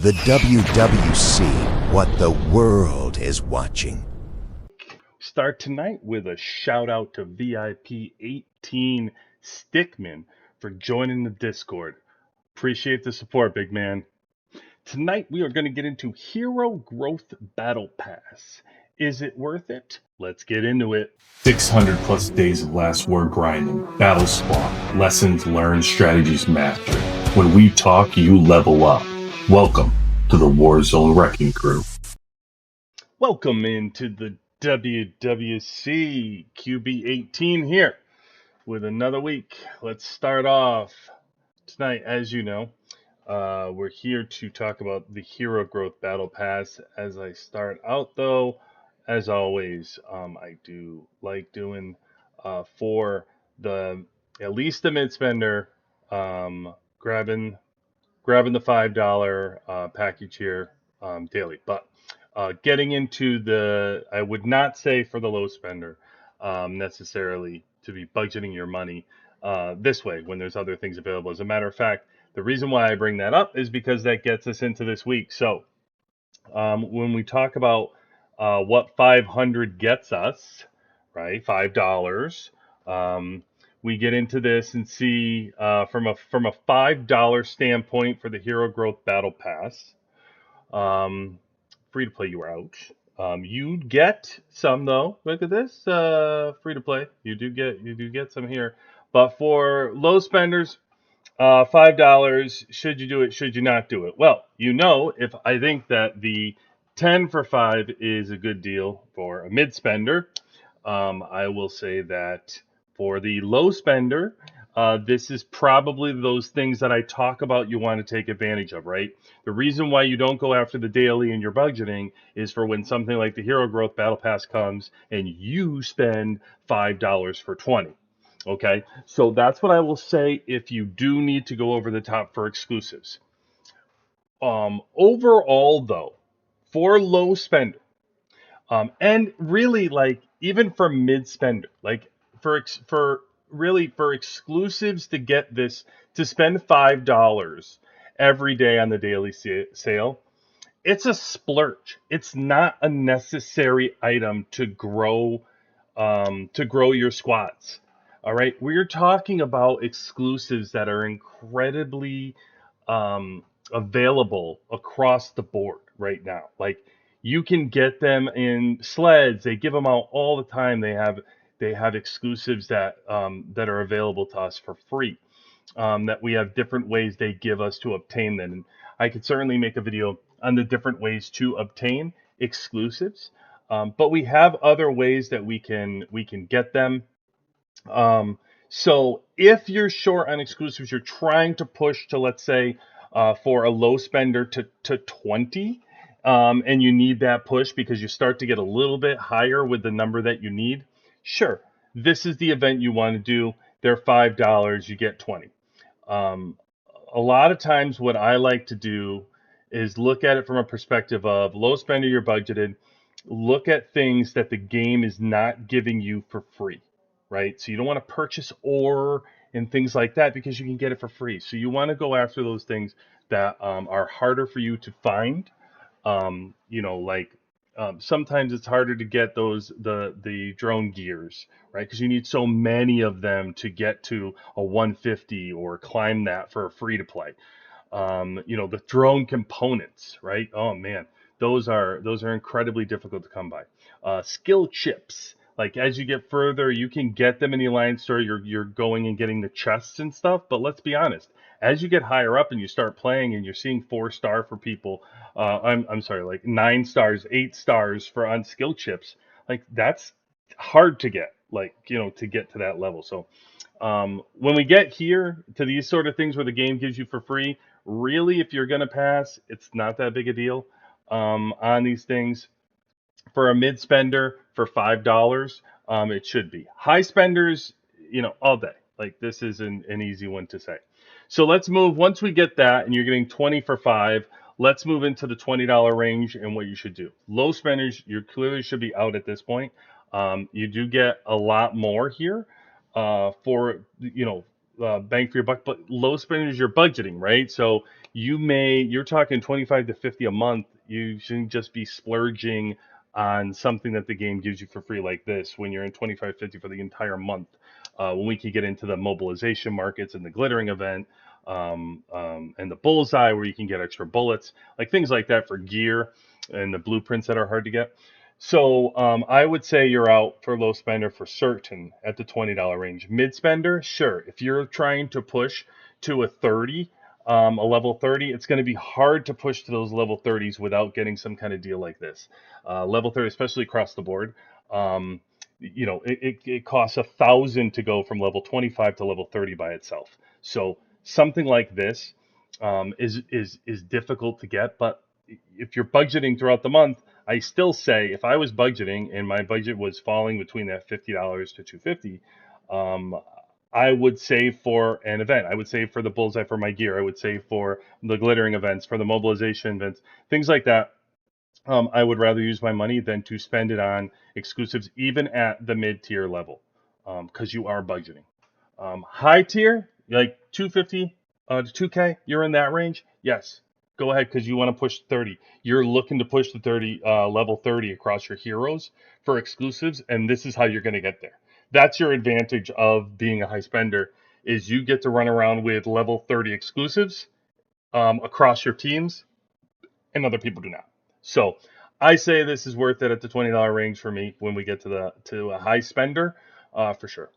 The WWC, what the world is watching. Start tonight with a shout out to VIP 18 Stickman for joining the Discord. Appreciate the support, big man. Tonight we are going to get into Hero Growth Battle Pass. Is it worth it? Let's get into it. 600 plus days of last war grinding, battle spawn, lessons learned, strategies mastered. When we talk, you level up. Welcome to the Warzone Wrecking Crew. Welcome into the WWC QB18 here with another week. Let's start off tonight, as you know. We're here to talk about the Hero Growth Battle Pass. As I start out, though, as always, I do like doing for the at least the mid spender, grabbing the $5 package here daily. But getting into the, I would not say for the low spender necessarily to be budgeting your money this way when there's other things available. As a matter of fact, the reason why I bring that up is because that gets us into this week. So when we talk about what 500 gets us, right, $5, we get into this and see from a $5 standpoint for the Hero Growth Battle Pass. Free to play, you are out. You get some though. Look at this, free to play. You do get some here. But for low spenders, $5. Should you do it? Should you not do it? Well, if I think that the 10 for 5 is a good deal for a mid spender, I will say that for the low spender, this is probably those things that I talk about you want to take advantage of, right? The reason why you don't go after the daily in your budgeting is for when something like the Hero Growth Battle Pass comes and you spend $5 for 20. Okay, so that's what I will say if you do need to go over the top for exclusives. Overall, though, for low spender, and really like even for mid spender, like for exclusives to get this, to spend $5 every day on the daily sale, it's a splurge. It's not a necessary item to grow your squads. All right, we're talking about exclusives that are incredibly available across the board right now. Like you can get them in sleds. They give them out all the time. They have exclusives that are available to us for free. That we have different ways they give us to obtain them. And I could certainly make a video on the different ways to obtain exclusives. But we have other ways that we can get them. So if you're short on exclusives, you're trying to push to, let's say, for a low spender to 20, and you need that push because you start to get a little bit higher with the number that you need. Sure, this is the event you want to do. They're $5, you get 20. A lot of times what I like to do is look at it from a perspective of low spender, you're budgeted. Look at things that the game is not giving you for free. Right? So you don't want to purchase ore and things like that because you can get it for free. So you want to go after those things that are harder for you to find. Sometimes it's harder to get the drone gears, right? Because you need so many of them to get to a 150 or climb that for a free to play. The drone components, right? Oh man, those are incredibly difficult to come by. Skill chips. Like as you get further, you can get them in the Alliance store. You're going and getting the chests and stuff. But let's be honest, as you get higher up and you start playing and you're seeing 4-star for people, I'm sorry, like 9 stars, 8 stars for on skill chips. Like that's hard to get. To get to that level. So when we get here to these sort of things where the game gives you for free, really, if you're gonna pass, it's not that big a deal on these things. For a mid spender for $5, it should be. High spenders, all day. Like this is an easy one to say. So let's move. Once we get that, and you're getting 20 for 5, let's move into the $20 range and what you should do. Low spenders, you clearly should be out at this point. You do get a lot more here for bang for your buck. But low spend is your budgeting, right? So you're talking 25 to 50 a month. You shouldn't just be splurging on something that the game gives you for free like this when you're in 25, 50 for the entire month. When we can get into the mobilization markets and the glittering event, and the bullseye where you can get extra bullets, like things like that for gear and the blueprints that are hard to get. So I would say you're out for low spender for certain at the $20 range. Mid spender, sure. If you're trying to push to a 30, a level 30, it's going to be hard to push to those level 30s without getting some kind of deal like this. Level 30, especially across the board. It costs 1,000 to go from level 25 to level 30 by itself. So something like this is difficult to get, but if you're budgeting throughout the month, I still say if I was budgeting and my budget was falling between that $50 to $250, I would save for an event. I would save for the bullseye for my gear. I would save for the glittering events, for the mobilization events, things like that. I would rather use my money than to spend it on exclusives, even at the mid-tier level, because you are budgeting. High tier, like 250 to 2K, you're in that range. Yes, go ahead because you want to push 30. You're looking to push the 30 level 30 across your heroes for exclusives, and this is how you're going to get there. That's your advantage of being a high spender is you get to run around with level 30 exclusives across your teams, and other people do not. So I say this is worth it at the $20 range for me when we get to a high spender, for sure.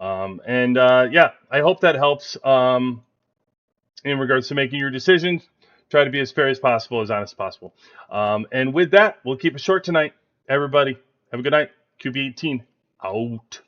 I hope that helps in regards to making your decisions. Try to be as fair as possible, as honest as possible. And with that, we'll keep it short tonight. Everybody, have a good night. QB18 out.